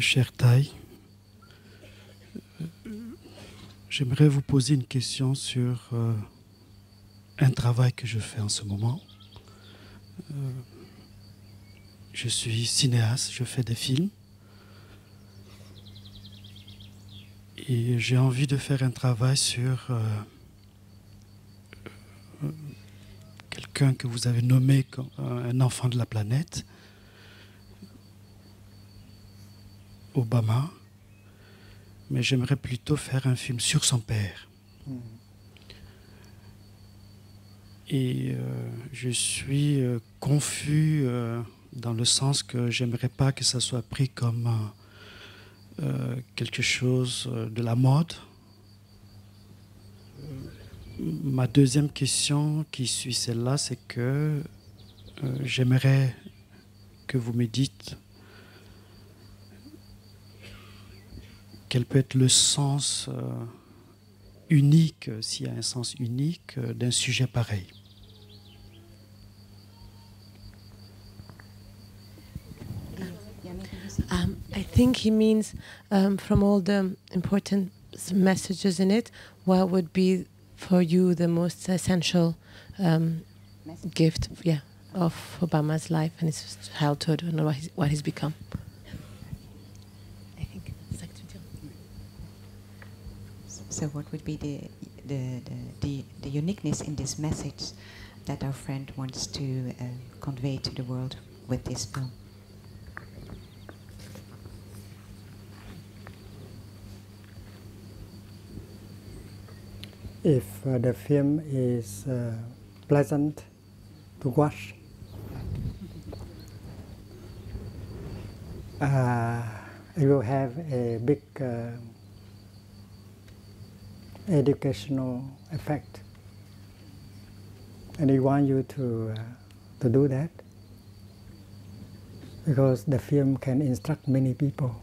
cher Thaï, j'aimerais vous poser une question sur un travail que je fais en ce moment. Je suis cinéaste, je fais des films. Et j'ai envie de faire un travail sur quelqu'un que vous avez nommé comme un enfant de la planète, Obama, mais j'aimerais plutôt faire un film sur son père. Et je suis confus dans le sens que j'aimerais pas que ça soit pris comme quelque chose de la mode. Ma deuxième question qui suit celle-là, c'est que j'aimerais que vous me dites quel peut être le sens unique, s'il y a un sens unique, d'un sujet pareil. I think he means from all the important messages in it, what would be for you the most essential gift, of Obama's life and his childhood and what he's become? I think it's like to So what would be the uniqueness in this message that our friend wants to convey to the world with this film? If the film is pleasant to watch, it will have a big educational effect, and we want you to do that, because the film can instruct many people.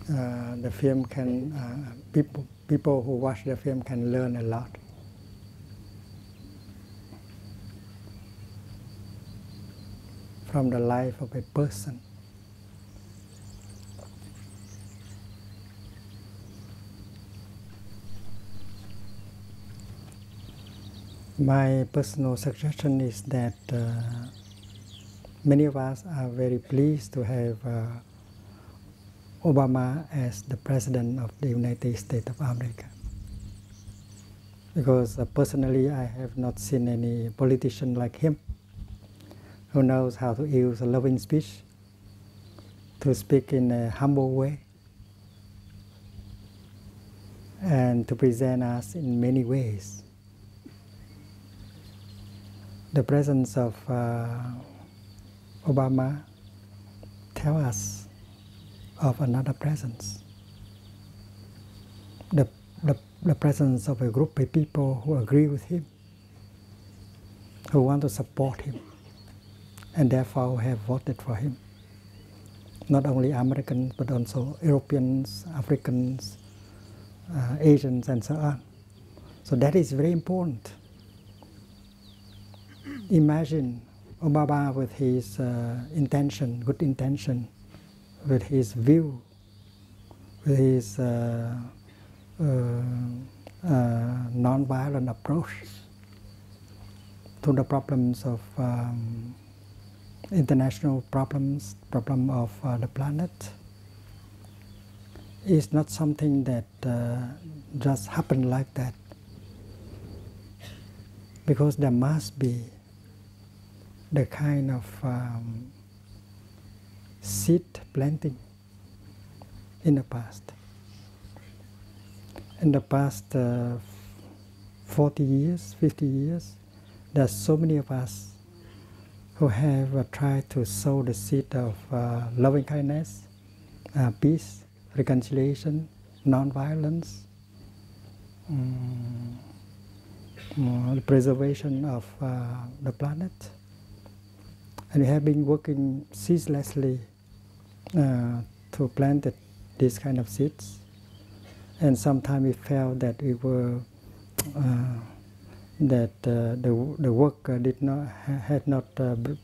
The film can people who watch the film can learn a lot. From the life of a person. My personal suggestion is that many of us are very pleased to have Obama as the President of the United States of America. Because personally I have not seen any politician like him who knows how to use a loving speech, to speak in a humble way, and to present us in many ways. The presence of Obama tells us of another presence. The presence of a group of people who agree with him, who want to support him, and therefore have voted for him. Not only Americans, but also Europeans, Africans, Asians, and so on. So that is very important. Imagine Obama with his intention, good intention, with his view, with his non-violent approach to the problems of international problems, problem of the planet. It's not something that just happened like that, because there must be the kind of seed planting in the past. In the past 40 years, 50 years, there are so many of us who have tried to sow the seed of loving kindness, peace, reconciliation, non-violence, the preservation of the planet. And we have been working ceaselessly to plant these kind of seeds. And sometimes we felt that we were that the work had not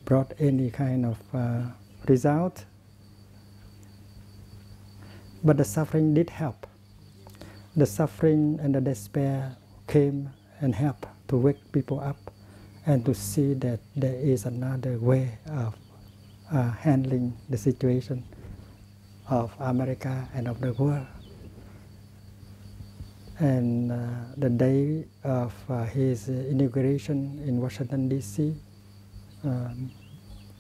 brought any kind of result, but the suffering did help. The suffering and the despair came and helped to wake people up and to see that there is another way of handling the situation of America and of the world. And the day of his inauguration in Washington, D.C.,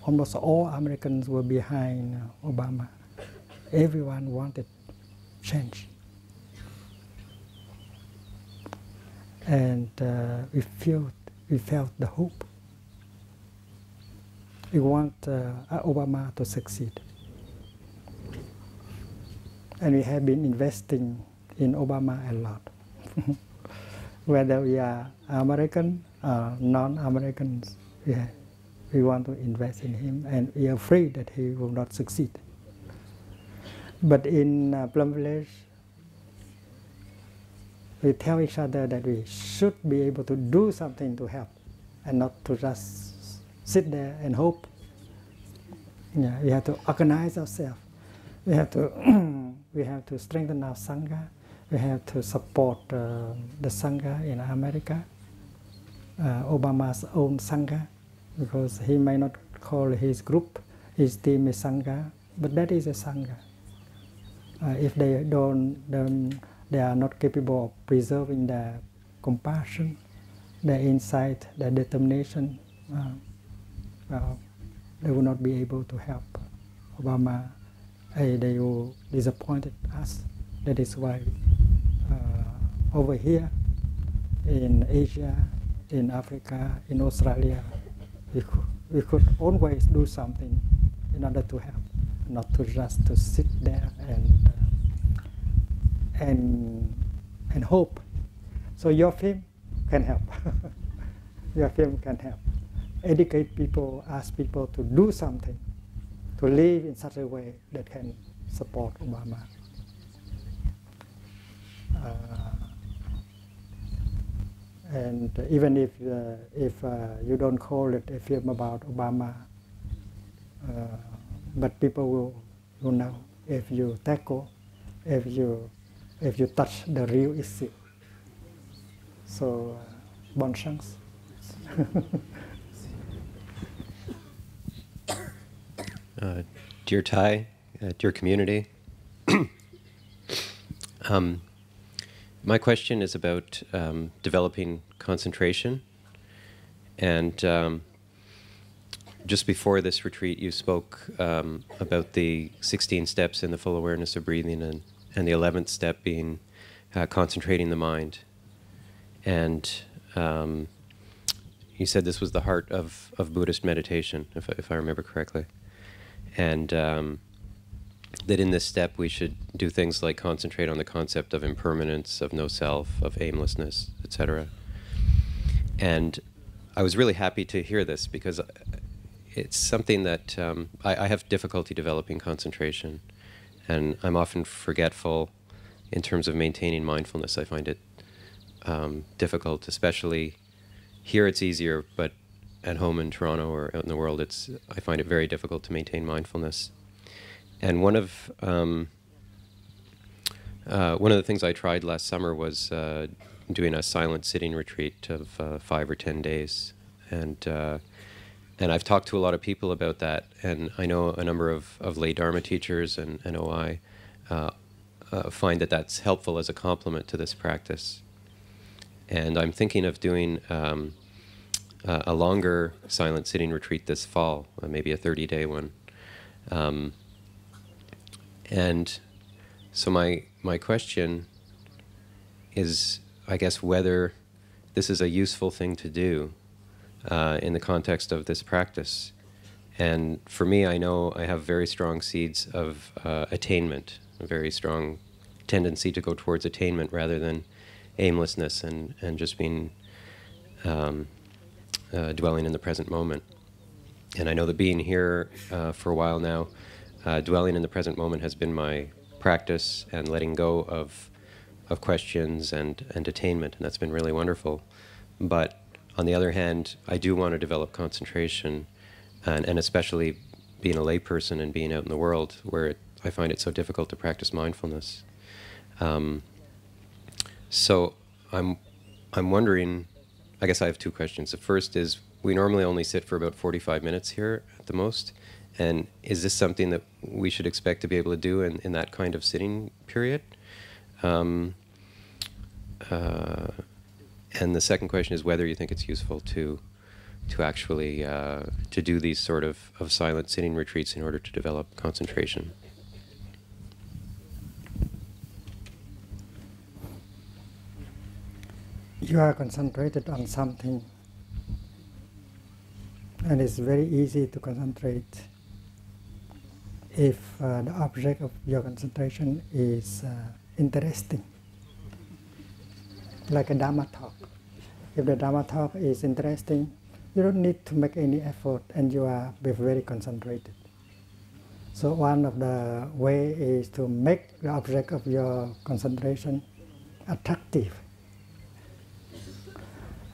almost all Americans were behind Obama. Everyone wanted change. And we felt the hope. We want Obama to succeed. And we have been investing in Obama a lot. Whether we are American or non-Americans, we want to invest in him, and we are afraid that he will not succeed. But in Plum Village, we tell each other that we should be able to do something to help, and not to just sit there and hope. Yeah, we have to organize ourselves. We have to strengthen our Sangha. We have to support the Sangha in America, Obama's own Sangha, because he may not call his group, his team a Sangha, but that is a Sangha. If they are not capable of preserving their compassion, their insight, their determination, they will not be able to help Obama. They will disappoint us. That is why over here in Asia, in Africa, in Australia, we could always do something in order to help, not to just to sit there and hope. So your film can help. Your film can help. Educate people, ask people to do something, to live in such a way that can support Obama. And even if you don't call it a film about Obama, but people will know if you tackle, if you touch the real issue. So, bonne chance. Dear Thai, dear community, my question is about developing concentration. And just before this retreat, you spoke about the 16 steps in the full awareness of breathing, and the 11th step being concentrating the mind. And you said this was the heart of Buddhist meditation, if I remember correctly. And that in this step we should do things like concentrate on the concept of impermanence, of no self, of aimlessness, etc. And I was really happy to hear this, because it's something that I have difficulty developing concentration, and I'm often forgetful in terms of maintaining mindfulness. I find it difficult, especially here it's easier, but at home in Toronto or out in the world, I find it very difficult to maintain mindfulness. And one of the things I tried last summer was doing a silent sitting retreat of 5 or 10 days, and I've talked to a lot of people about that, and I know a number of lay Dharma teachers and OI find that that's helpful as a complement to this practice. And I'm thinking of doing a longer silent sitting retreat this fall, maybe a 30-day one. And so my question is, I guess, whether this is a useful thing to do in the context of this practice. And for me, I know I have very strong seeds of attainment, a very strong tendency to go towards attainment rather than aimlessness and just being dwelling in the present moment. And I know that being here for a while now, dwelling in the present moment has been my practice, and letting go of questions and attainment, and that's been really wonderful. But On the other hand, I do want to develop concentration, and especially being a layperson and being out in the world where I find it so difficult to practice mindfulness. So I'm wondering, I guess I have two questions. The first is, we normally only sit for about 45 minutes here at the most, and is this something that we should expect to be able to do in that kind of sitting period? And the second question is whether you think it's useful to actually to do these sort of silent sitting retreats in order to develop concentration. You are concentrated on something, and it's very easy to concentrate if the object of your concentration is interesting, like a Dharma talk. If the Dharma talk is interesting, you don't need to make any effort, and you are very concentrated. So one of the way is to make the object of your concentration attractive.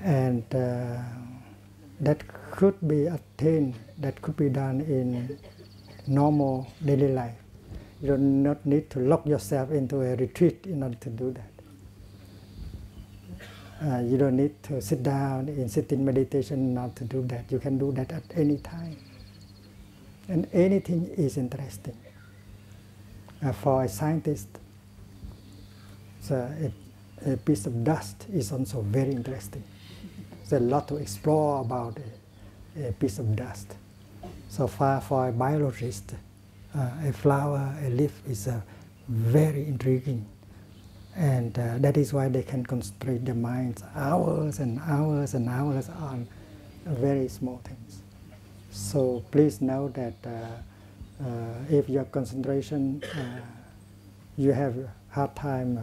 And that could be attained, that could be done in normal daily life. You do not need to lock yourself into a retreat in order to do that. You don't need to sit down in sitting meditation in order to do that. You can do that at any time. And anything is interesting. For a scientist, so a piece of dust is also very interesting. There's a lot to explore about a piece of dust. So far, for a biologist, a flower, a leaf is very intriguing. And that is why they can concentrate their minds hours and hours and hours on very small things. So please know that if your concentration, you have a hard time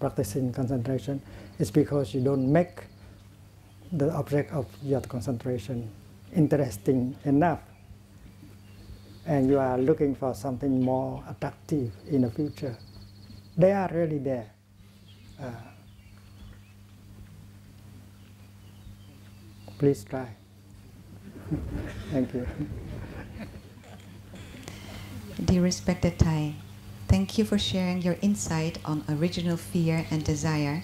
practicing concentration, it's because you don't make the object of your concentration interesting enough, and you are looking for something more attractive in the future. They are really there. Please try. Thank you. Dear respected Thai, thank you for sharing your insight on original fear and desire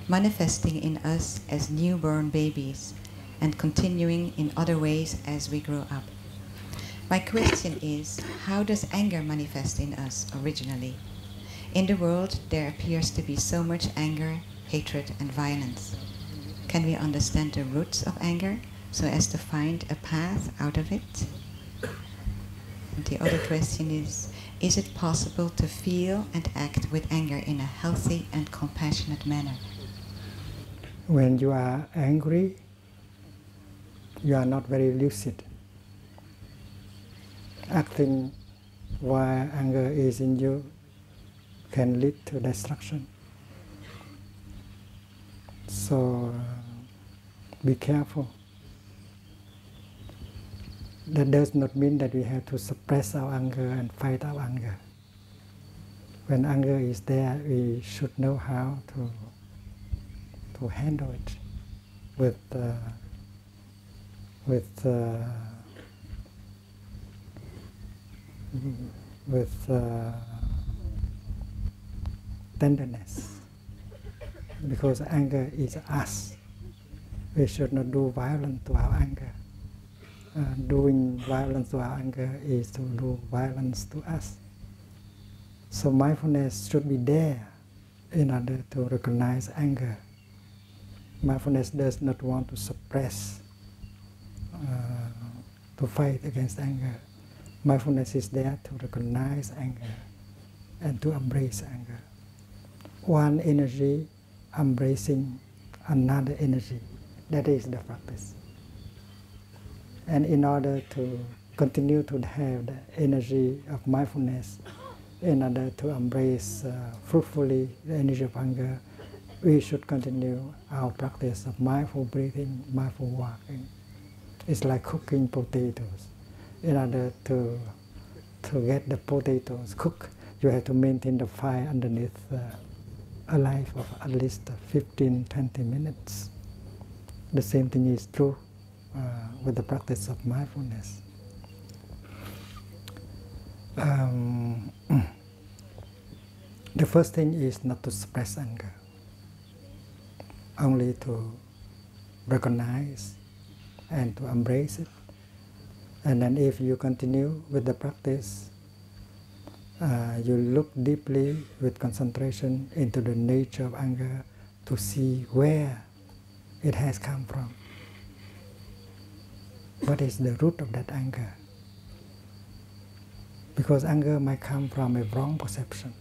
manifesting in us as newborn babies and continuing in other ways as we grow up. My question is, how does anger manifest in us originally? In the world, there appears to be so much anger, hatred, and violence. Can we understand the roots of anger so as to find a path out of it? And the other question is it possible to feel and act with anger in a healthy and compassionate manner? When you are angry, you are not very lucid. Acting while anger is in you can lead to destruction. So be careful. That does not mean that we have to suppress our anger and fight our anger. When anger is there, we should know how to handle it with tenderness, because anger is us. We should not do violence to our anger. Doing violence to our anger is to do violence to us. So mindfulness should be there in order to recognize anger. Mindfulness does not want to suppress, to fight against anger. Mindfulness is there to recognize anger and to embrace anger. One energy embracing another energy, that is the practice. And in order to continue to have the energy of mindfulness, in order to embrace fruitfully the energy of anger, we should continue our practice of mindful breathing, mindful walking. It's like cooking potatoes. In order to get the potatoes cooked, you have to maintain the fire underneath alive for at least 15-20 minutes. The same thing is true with the practice of mindfulness. The first thing is not to suppress anger, only to recognize and to embrace it. And then if you continue with the practice, you look deeply with concentration into the nature of anger to see where it has come from. What is the root of that anger? Because anger might come from a wrong perception.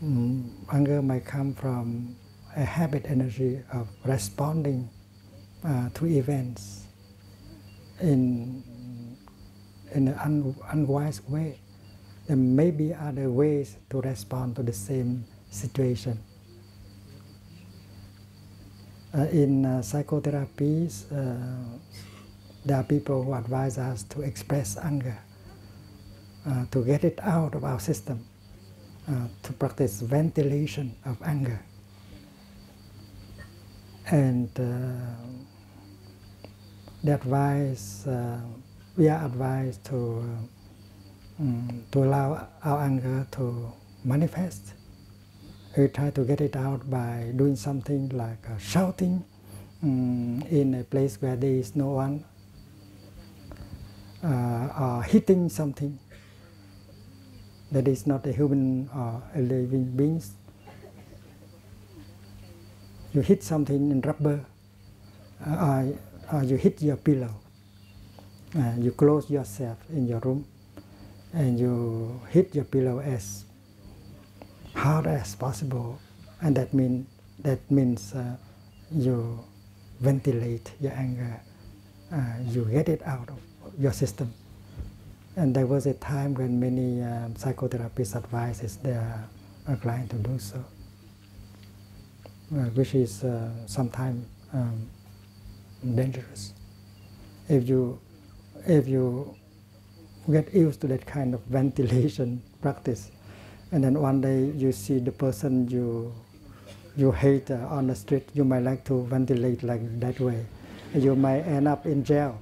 Anger might come from a habit energy of responding to events in an unwise way. There may be other ways to respond to the same situation. In psychotherapies, there are people who advise us to express anger, to get it out of our system, to practice ventilation of anger. And we are advised to allow our anger to manifest. We try to get it out by doing something like shouting in a place where there is no one, or hitting something that is not a human or a living being. You hit something in rubber, or you hit your pillow. You close yourself in your room and you hit your pillow as hard as possible, and that means you ventilate your anger, you get it out of your system. And there was a time when many psychotherapists advises their client to do so, which is sometimes dangerous. If you get used to that kind of ventilation practice, and then one day you see the person you hate on the street, you might like to ventilate like that way. You might end up in jail.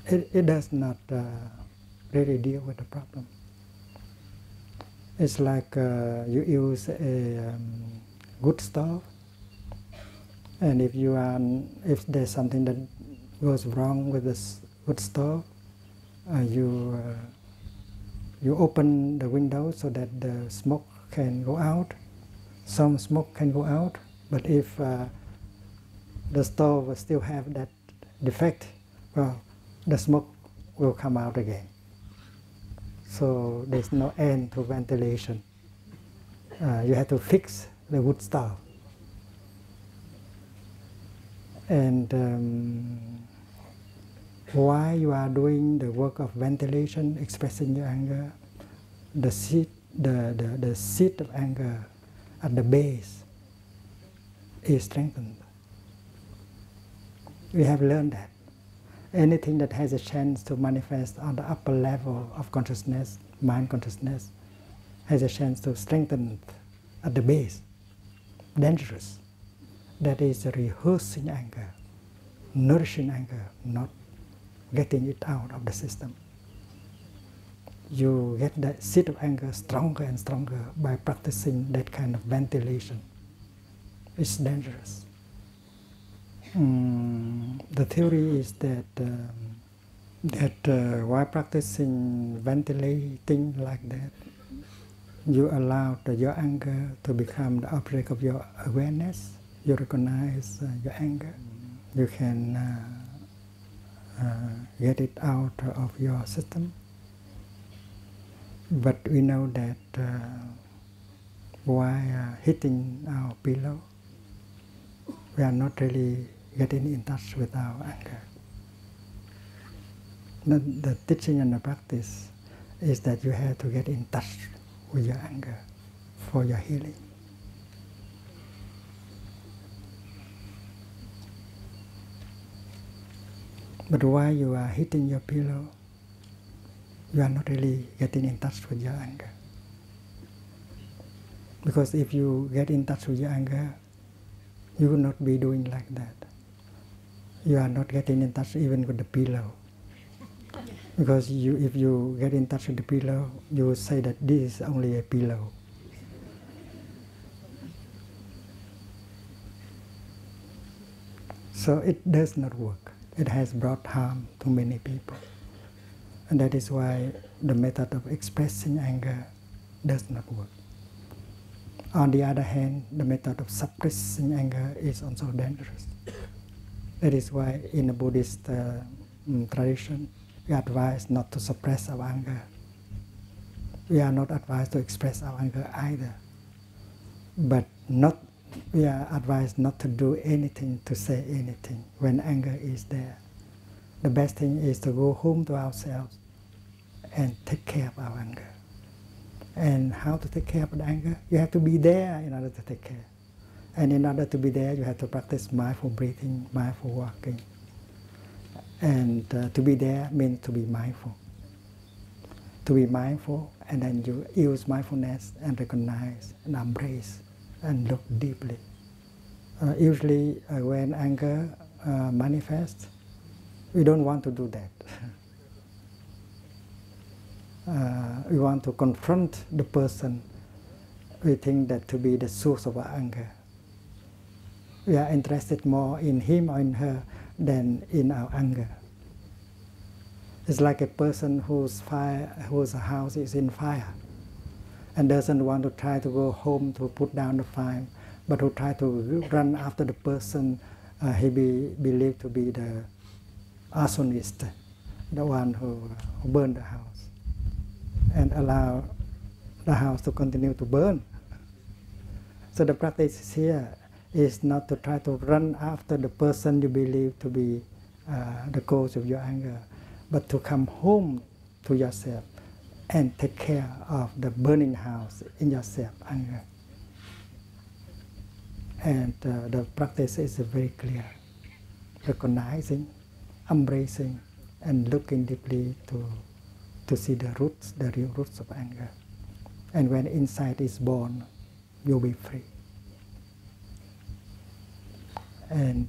It does not really deal with the problem. It's like you use a good stove, and if there's something that goes wrong with this good stove, you open the window so that the smoke can go out. Some smoke can go out, but if the stove still have that defect, well, the smoke will come out again. So there's no end to ventilation. You have to fix the wood stove. And while you are doing the work of ventilation, expressing your anger, the seed of anger at the base is strengthened. We have learned that anything that has a chance to manifest on the upper level of consciousness, mind consciousness, has a chance to strengthen at the base. Dangerous. That is rehearsing anger, nourishing anger, not getting it out of the system. You get the seed of anger stronger and stronger by practicing that kind of ventilation. It's dangerous. The theory is that while practicing ventilating like that, you allow your anger to become the object of your awareness. You recognize your anger. You can get it out of your system. But we know that while hitting our pillow, we are not really getting in touch with our anger. The teaching and the practice is that you have to get in touch with your anger for your healing. But while you are hitting your pillow, you are not really getting in touch with your anger. Because if you get in touch with your anger, you will not be doing like that. You are not getting in touch even with the pillow. Because if you get in touch with the pillow, you will say that this is only a pillow. So it does not work. It has brought harm to many people. And that is why the method of expressing anger does not work. On the other hand, the method of suppressing anger is also dangerous. That is why in the Buddhist tradition, we advise not to suppress our anger. We are not advised to express our anger either. But we are advised not to do anything, to say anything when anger is there. The best thing is to go home to ourselves and take care of our anger. And how to take care of the anger? You have to be there in order to take care. And in order to be there, you have to practice mindful breathing, mindful walking. And to be there means to be mindful. To be mindful, and then you use mindfulness and recognize and embrace and look deeply. Usually when anger manifests, we don't want to do that. We want to confront the person we think that to be the source of our anger. We are interested more in him or in her than in our anger. It's like a person whose house is in fire and doesn't want to try to go home to put down the fire, but who try to run after the person he believed to be the arsonist, the one who burned the house, and allow the house to continue to burn. So the practice here is not to try to run after the person you believe to be the cause of your anger, but to come home to yourself and take care of the burning house in yourself, anger. And the practice is very clear, recognizing, embracing, and looking deeply to see the roots, the real roots of anger. And when insight is born, you'll be free. And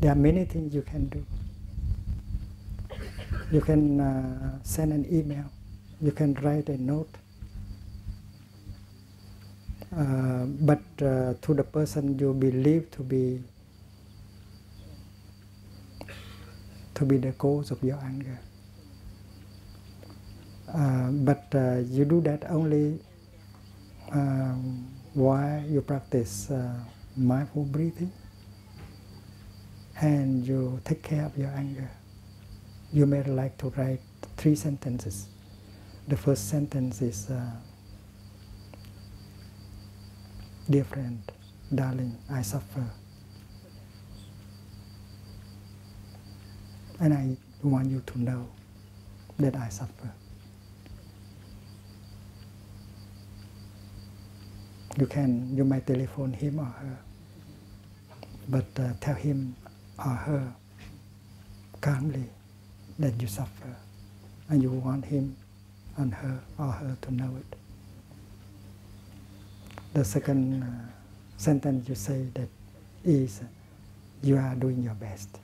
there are many things you can do. You can send an email. You can write a note. But to the person you believe to be the cause of your anger. But you do that only while you practice mindful breathing and you take care of your anger. You may like to write 3 sentences. The first sentence is, dear friend, darling, I suffer. And I want you to know that I suffer. You might telephone him or her, but tell him or her calmly that you suffer, and you want him and her or her to know it. The second sentence you say that is, you are doing your best,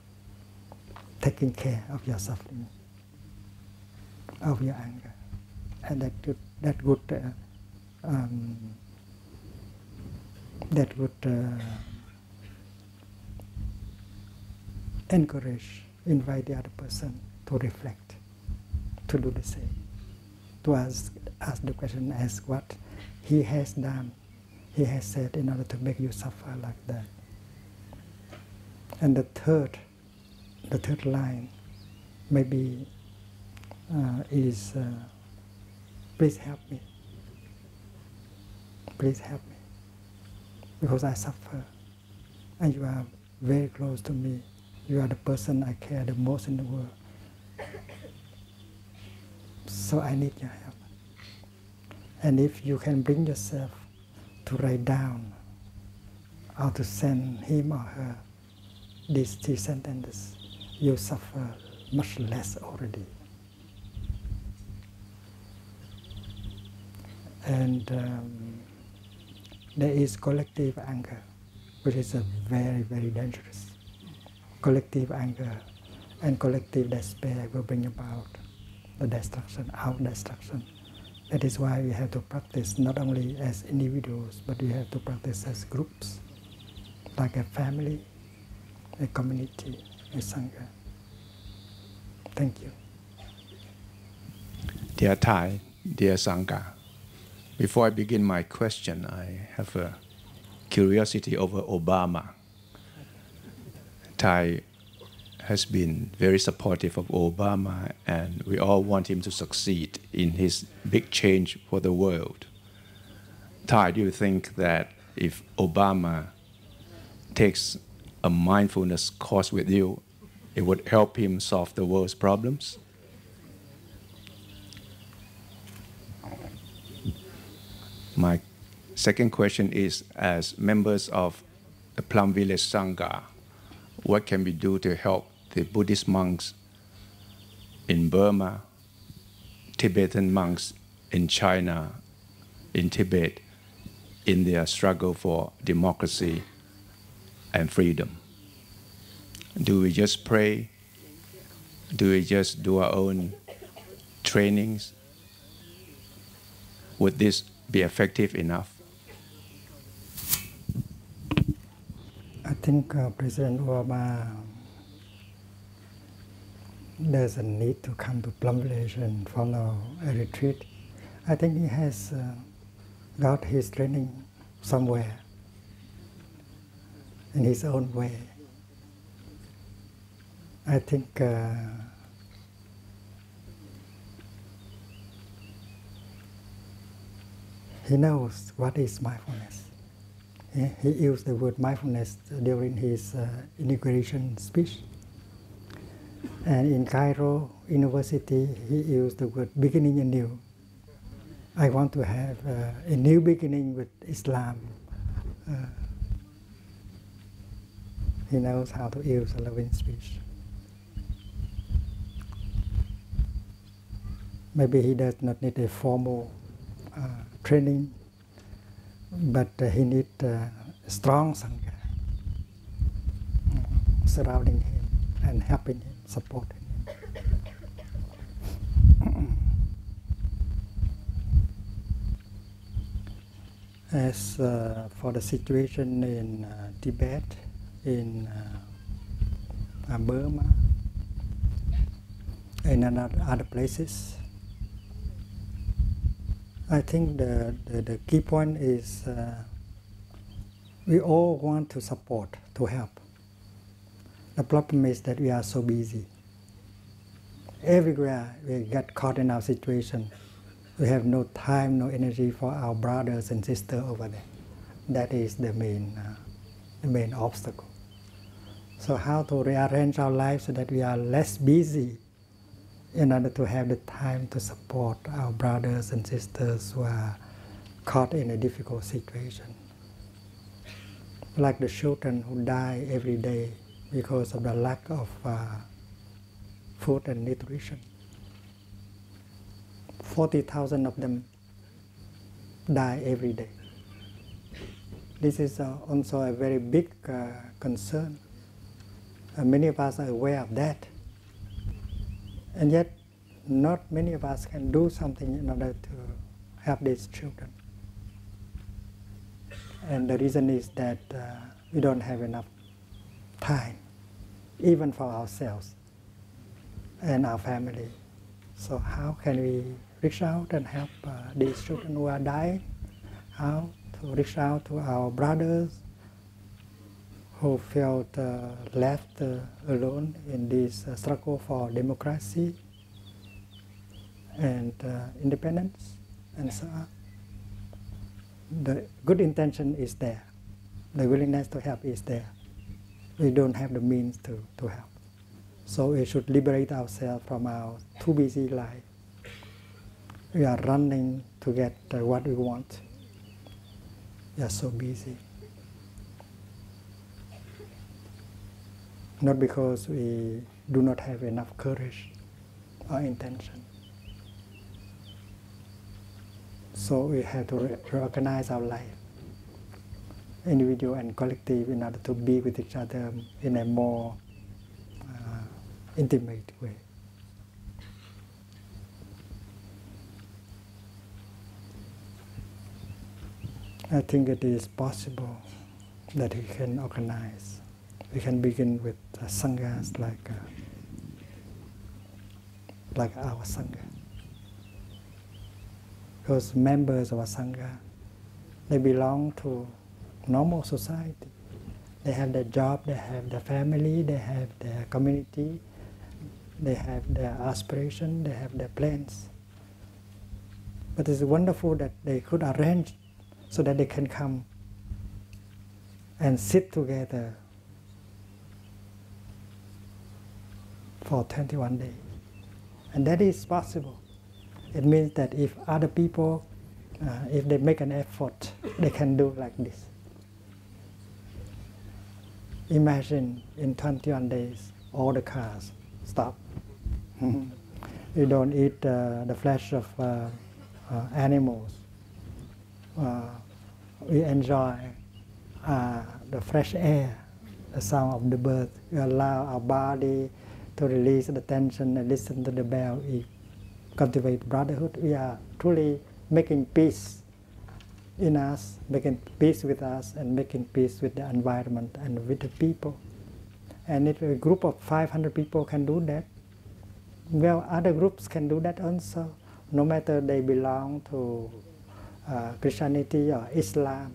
taking care of your suffering, of your anger, and that would encourage, invite the other person to reflect, to do the same, to ask the question, ask what he has done, he has said in order to make you suffer like that. And the third line maybe is, please help me. Please help me, because I suffer, and you are very close to me. You are the person I care the most in the world. So I need your help. And if you can bring yourself to write down or to send him or her these 3 sentences, you suffer much less already. And there is collective anger, which is very, very dangerous. Collective anger and collective despair will bring about the destruction, our destruction. That is why we have to practice not only as individuals, but we have to practice as groups, like a family, a community, a sangha. Thank you. Dear Thai, dear Sangha, before I begin my question, I have a curiosity over Obama. Thai has been very supportive of Obama, and we all want him to succeed in his big change for the world. Thai, do you think that if Obama takes a mindfulness course with you, it would help him solve the world's problems? My second question is, as members of the Plum Village Sangha, what can we do to help the Buddhist monks in Burma, Tibetan monks in China, in Tibet, in their struggle for democracy and freedom? Do we just pray? Do we just do our own trainings? Would this be effective enough? I think President Obama doesn't need to come to Plum Village and follow a retreat. I think he has got his training somewhere in his own way. I think he knows what is mindfulness. He used the word mindfulness during his inauguration speech. And in Cairo University, he used the word beginning anew. I want to have a new beginning with Islam. He knows how to use a loving speech. Maybe he does not need a formal training, but he needs a strong Sangha surrounding him and helping him, supporting him. As for the situation in Tibet, in Burma, and in other places, I think the key point is we all want to support, to help. The problem is that we are so busy. Everywhere we get caught in our situation, we have no time, no energy for our brothers and sisters over there. That is the main obstacle. So how to rearrange our lives so that we are less busy in order to have the time to support our brothers and sisters who are caught in a difficult situation. Like the children who die every day because of the lack of food and nutrition. 40,000 of them die every day. This is also a very big concern. Many of us are aware of that. And yet, not many of us can do something in order to help these children. And the reason is that we don't have enough time, even for ourselves and our family. So how can we reach out and help these children who are dying? How to reach out to our brothers who felt left alone in this struggle for democracy and independence and so on. The good intention is there. The willingness to help is there. We don't have the means to help. So we should liberate ourselves from our too busy life. We are running to get what we want. We are so busy. Not because we do not have enough courage or intention. So we have to reorganize our life, individual and collective, in order to be with each other in a more intimate way. I think it is possible that we can organize. We can begin with sanghas like our sangha. Because members of a sangha, they belong to normal society. They have their job, they have their family, they have their community, they have their aspiration, they have their plans. But it's wonderful that they could arrange so that they can come and sit together for 21 days. And that is possible. It means that if other people, if they make an effort, they can do like this. Imagine in 21 days, all the cars stop. You don't eat the flesh of animals. We enjoy the fresh air, the sound of the birds. We allow our body to release the tension and listen to the bell. We cultivate brotherhood. We are truly making peace in us, making peace with us, and making peace with the environment and with the people. And if a group of 500 people can do that, well, other groups can do that also, no matter they belong to Christianity or Islam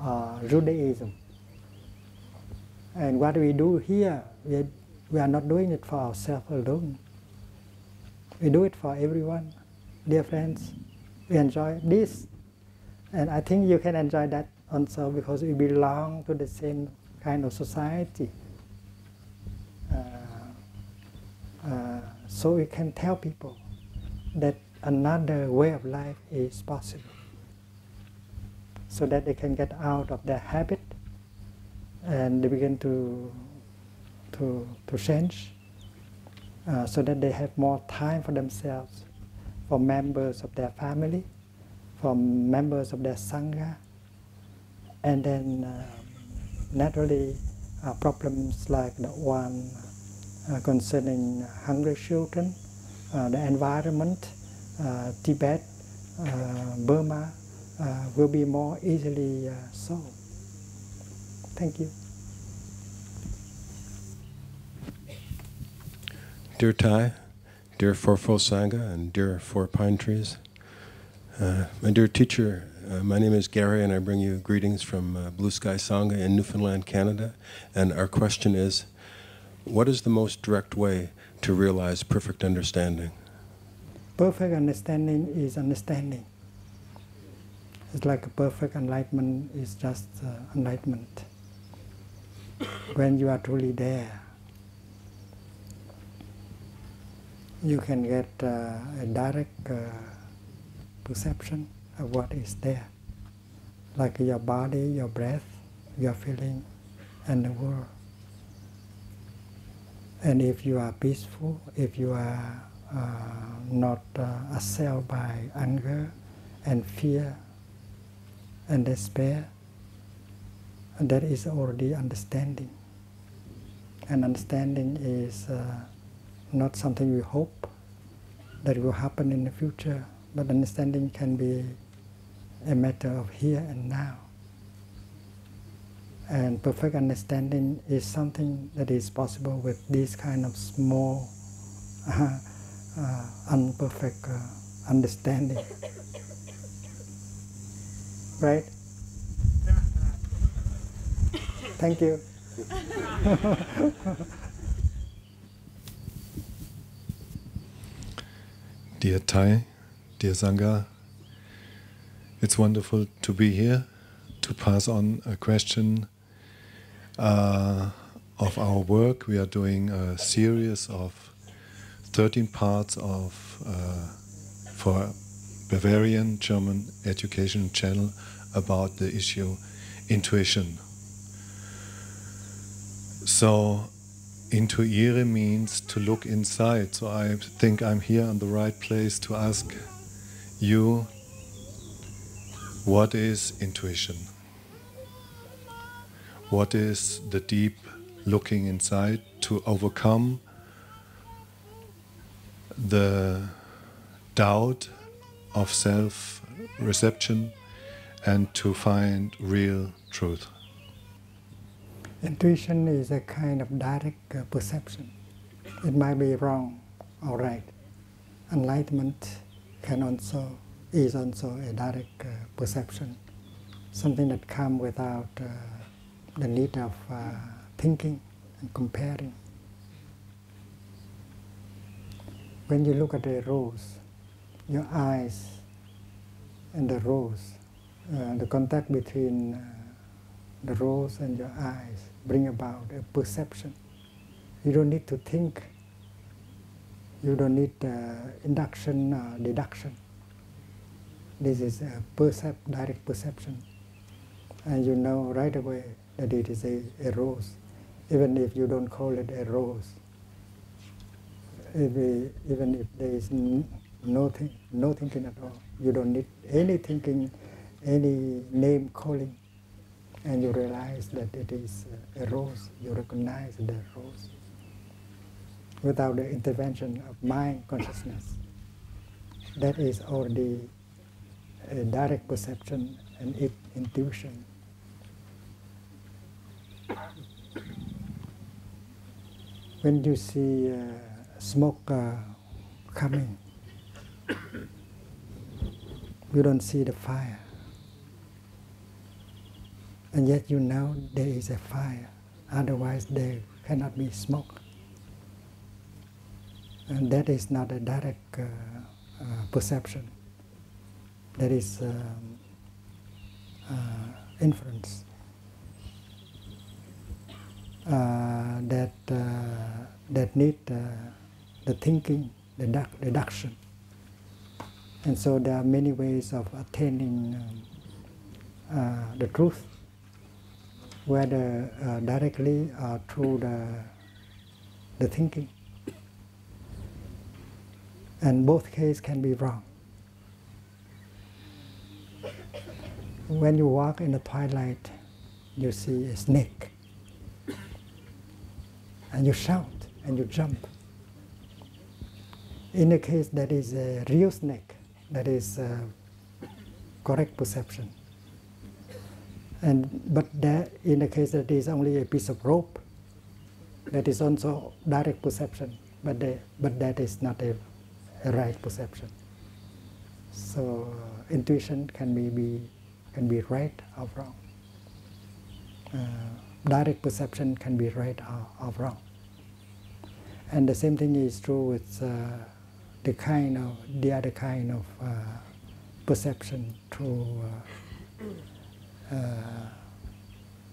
or Judaism. And what we do here, we are not doing it for ourselves alone. We do it for everyone. Dear friends, we enjoy this. And I think you can enjoy that also because we belong to the same kind of society. So we can tell people that another way of life is possible, so that they can get out of their habit and they begin to change, so that they have more time for themselves, for members of their family, for members of their sangha, and then naturally problems like the one concerning hungry children, the environment, Tibet, Burma, will be more easily solved. Thank you. Dear Thai, dear Fourfold Sangha, and dear Four Pine Trees, my dear teacher, my name is Gary, and I bring you greetings from Blue Sky Sangha in Newfoundland, Canada. And our question is, what is the most direct way to realize perfect understanding? Perfect understanding is understanding. It's like a perfect enlightenment is just enlightenment. When you are truly there, you can get a direct perception of what is there, like your body, your breath, your feeling, and the world. And if you are peaceful, if you are not assailed by anger and fear and despair, that is already understanding. And understanding is not something we hope that will happen in the future, but understanding can be a matter of here and now. And perfect understanding is something that is possible with this kind of small, unperfect understanding. Right? Thank you. Dear Thai, dear Sangha, it's wonderful to be here to pass on a question of our work. We are doing a series of 13 parts of for Bavarian German education channel about the issue intuition. So intuire means to look inside. So I think I'm here in the right place to ask you what is intuition? What is the deep looking inside to overcome the doubt of self-reception and to find real truth? Intuition is a kind of direct perception. It might be wrong or right. Enlightenment is also a direct perception, something that comes without the need of thinking and comparing. When you look at a rose, your eyes and the rose, the contact between the rose and your eyes bring about a perception. You don't need to think. You don't need induction or deduction. This is a direct perception. And you know right away that it is a rose, even if you don't call it a rose. Even if there is no thinking at all. You don't need any thinking, any name calling. And you realize that it is a rose. You recognize the rose without the intervention of mind consciousness. That is already a direct perception and intuition. When you see smoke coming, you don't see the fire. And yet you know there is a fire, otherwise there cannot be smoke. And that is not a direct perception. That is inference. That need the thinking, the deduction. And so there are many ways of attaining the truth, whether directly or through the thinking. And both cases can be wrong. When you walk in the twilight, you see a snake. And you shout and you jump. In a case that is a real snake, that is correct perception. But in a case that is only a piece of rope, that is also direct perception, but that is not a right perception. So intuition can be right or wrong. Direct perception can be right or wrong. And the same thing is true with the other kind of perception through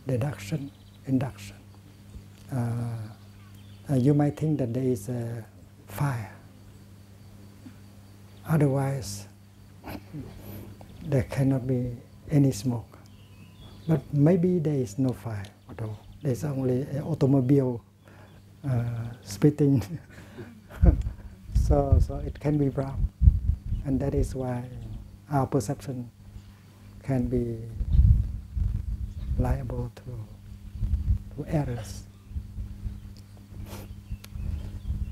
deduction, induction. You might think that there is a fire. Otherwise, there cannot be any smoke. But maybe there is no fire at all. There's only an automobile spitting. So it can be wrong. And that is why our perception can be liable to errors.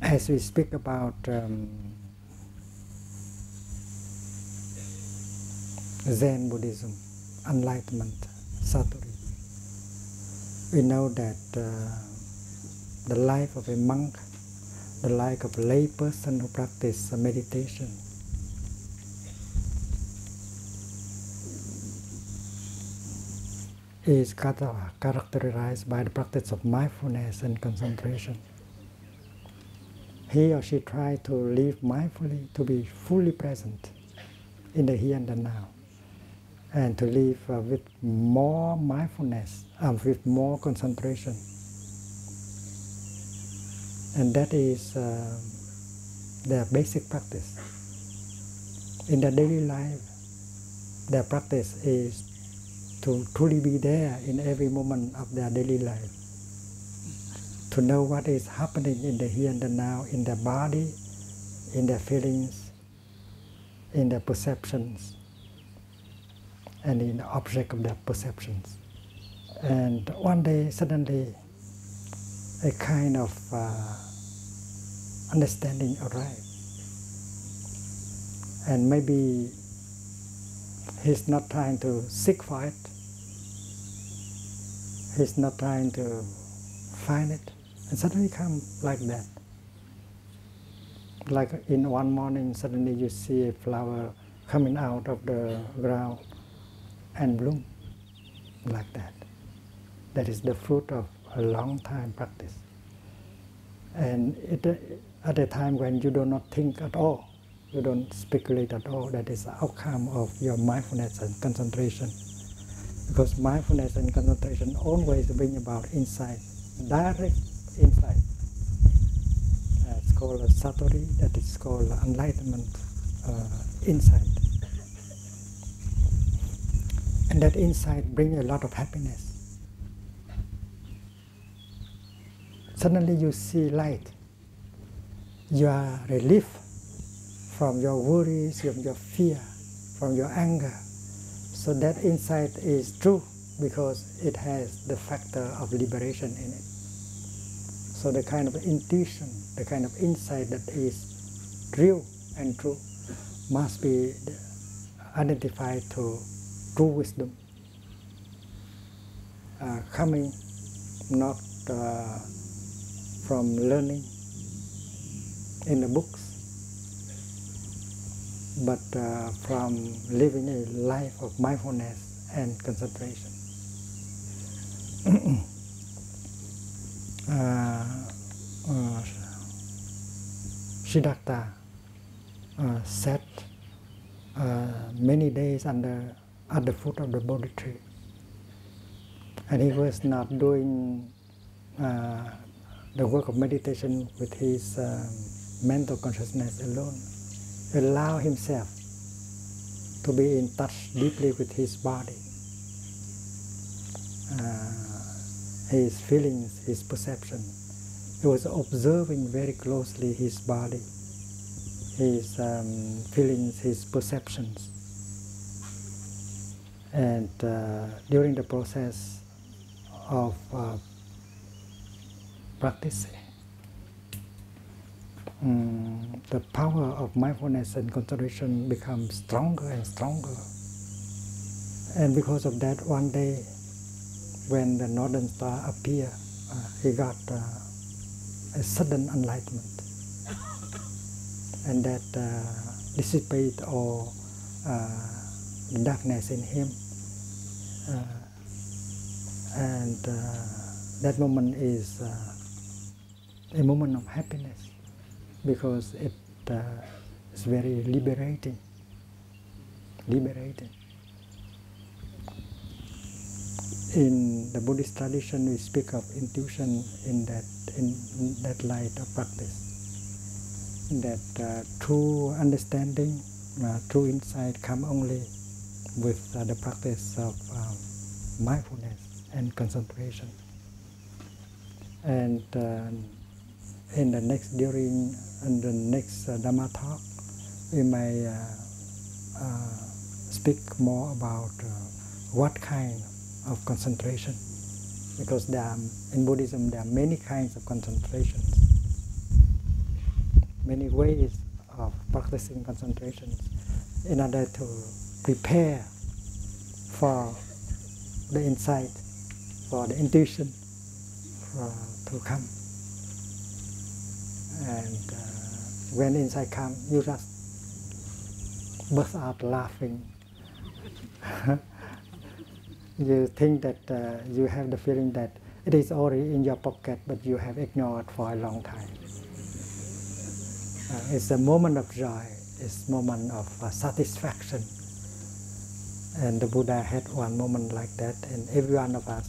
As we speak about Zen Buddhism, enlightenment, satori, we know that the life of a monk, the life of a lay person who practices meditation, is characterized by the practice of mindfulness and concentration. He or she tries to live mindfully, to be fully present in the here and the now, and to live with more mindfulness and with more concentration. And that is their basic practice. In their daily life, their practice is to truly be there in every moment of their daily life, to know what is happening in the here and the now, in their body, in their feelings, in their perceptions, and in the object of their perceptions. And one day, suddenly, a kind of understanding arrived. And maybe he's not trying to seek for it. He's not trying to find it. And suddenly come like that. Like in one morning, suddenly you see a flower coming out of the ground and bloom like that. That is the fruit of a long time practice. And at a time when you do not think at all, you don't speculate at all, that is the outcome of your mindfulness and concentration. Because mindfulness and concentration always bring about insight, direct insight. It's called a satori, that is called enlightenment insight. And that insight brings a lot of happiness. Suddenly you see light. You are relieved from your worries, from your fear, from your anger. So that insight is true because it has the factor of liberation in it. So the kind of intuition, the kind of insight that is real and true must be identified to true wisdom, coming not from learning in the books, but from living a life of mindfulness and concentration. Siddhartha sat many days at the foot of the Bodhi tree, and he was not doing the work of meditation with his mental consciousness alone. Allow himself to be in touch deeply with his body, his feelings, his perception. He was observing very closely his body, his feelings, his perceptions. And during the process of practicing, the power of mindfulness and concentration becomes stronger and stronger. And because of that, one day, when the northern star appeared, he got a sudden enlightenment. And that dissipated all the darkness in him. And that moment is a moment of happiness, because it is very liberating. In the Buddhist tradition, we speak of intuition in that light of practice. That true understanding, true insight come only with the practice of mindfulness and concentration. And during the next Dhamma talk, we may speak more about what kind of concentration, because in Buddhism there are many kinds of concentrations, many ways of practicing concentrations in order to prepare for the insight, for the intuition to come. And when insight comes, you just burst out laughing. You think that you have the feeling that it is already in your pocket, but you have ignored for a long time. It's a moment of joy, it's a moment of satisfaction. And the Buddha had one moment like that, and every one of us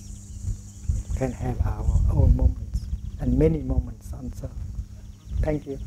can have our own moments, and many moments also. Thank you.